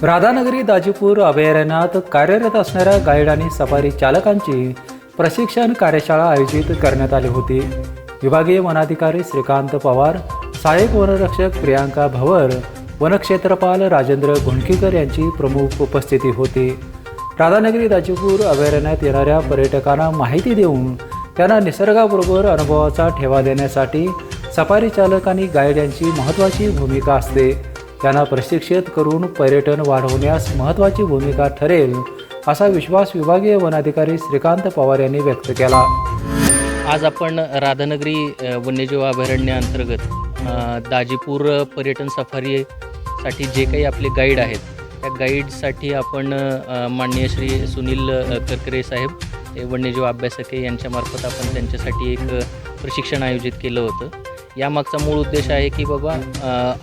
राधानगरी दाजीपूर अभयारण्यात कार्यरत असणाऱ्या गाईड आणि सफारी चालकांची प्रशिक्षण कार्यशाळा आयोजित करण्यात आली होती। विभागीय वनाधिकारी श्रीकांत पवार, सहाय्यक वनरक्षक प्रियांका भवर, वनक्षेत्रपाल राजेंद्र घोणकीकर यांची प्रमुख उपस्थिती होती। राधानगरी दाजीपूर अभयारण्यात येणाऱ्या पर्यटकांना माहिती देऊन त्यांना निसर्गाबरोबर अनुभवाचा ठेवा देण्यासाठी सफारी चालक आणि गाईड यांची महत्त्वाची भूमिका असते। त्यांना प्रशिक्षित करून पर्यटन वाढवण्यास महत्त्वाची भूमिका ठरेल असा विश्वास विभागीय वनाधिकारी श्रीकांत पवार यांनी व्यक्त केला। आज आपण राधानगरी वन्यजीव अभयारण्याअंतर्गत दाजीपूर पर्यटन सफारीसाठी जे काही आपले गाईड आहेत त्या गाईडसाठी आपण माननीय श्री सुनील करकरे साहेब हे वन्यजीव अभ्यासक यांच्यामार्फत आपण त्यांच्यासाठी एक प्रशिक्षण आयोजित केलं होतं। यामागचा मूळ उद्देश आहे की बाबा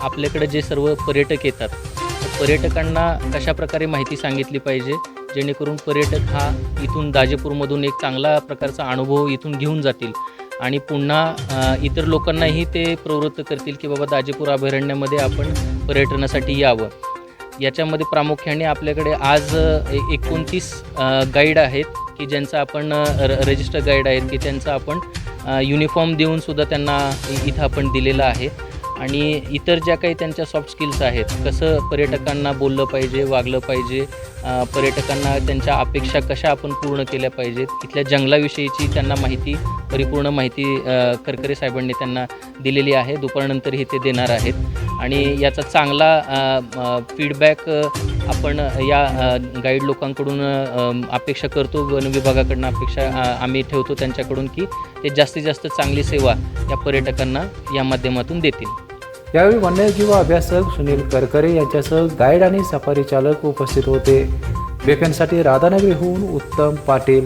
आपल्याकडे जे सर्व पर्यटक येतात त्या पर्यटकांना कशाप्रकारे माहिती सांगितली पाहिजे जेणेकरून पर्यटक हा इथून दाजीपूरमधून एक चांगला प्रकारचा अनुभव इथून घेऊन जातील आणि पुन्हा इतर लोकांनाही ते प्रवृत्त करतील की बाबा दाजीपूर अभयारण्यामध्ये आपण पर्यटनासाठी यावं। याच्यामध्ये प्रामुख्याने आपल्याकडे आज 29 गाईड आहेत की ज्यांचा आपण रजिस्टर गाईड आहेत की त्यांचा आपण युनिफॉर्म देऊनसुद्धा त्यांना इथं आपण दिलेलं आहे आणि इतर ज्या काही त्यांच्या सॉफ्ट स्किल्स आहेत, कसं पर्यटकांना बोललं पाहिजे, वागलं पाहिजे, पर्यटकांना त्यांच्या अपेक्षा कशा आपण पूर्ण केल्या पाहिजेत, इथल्या जंगलाविषयीची त्यांना परिपूर्ण माहिती करकरे साहेबांनी त्यांना दिलेली आहे। दुपारनंतरही ते देणार आहेत आणि याचा चांगला फीडबॅक आपण या गाईड लोकांकडून अपेक्षा करतो। वन विभागाकडून अपेक्षा आम्ही ठेवतो त्यांच्याकडून की ते जास्तीत जास्त चांगली सेवा या पर्यटकांना या माध्यमातून देतील। यावेळी वन्यजीव अभ्यासक सुनील करकरे यांच्यासह गाईड आणि सफारी चालक उपस्थित होते। बेफेनसाठी राधानगरीहून उत्तम पाटील।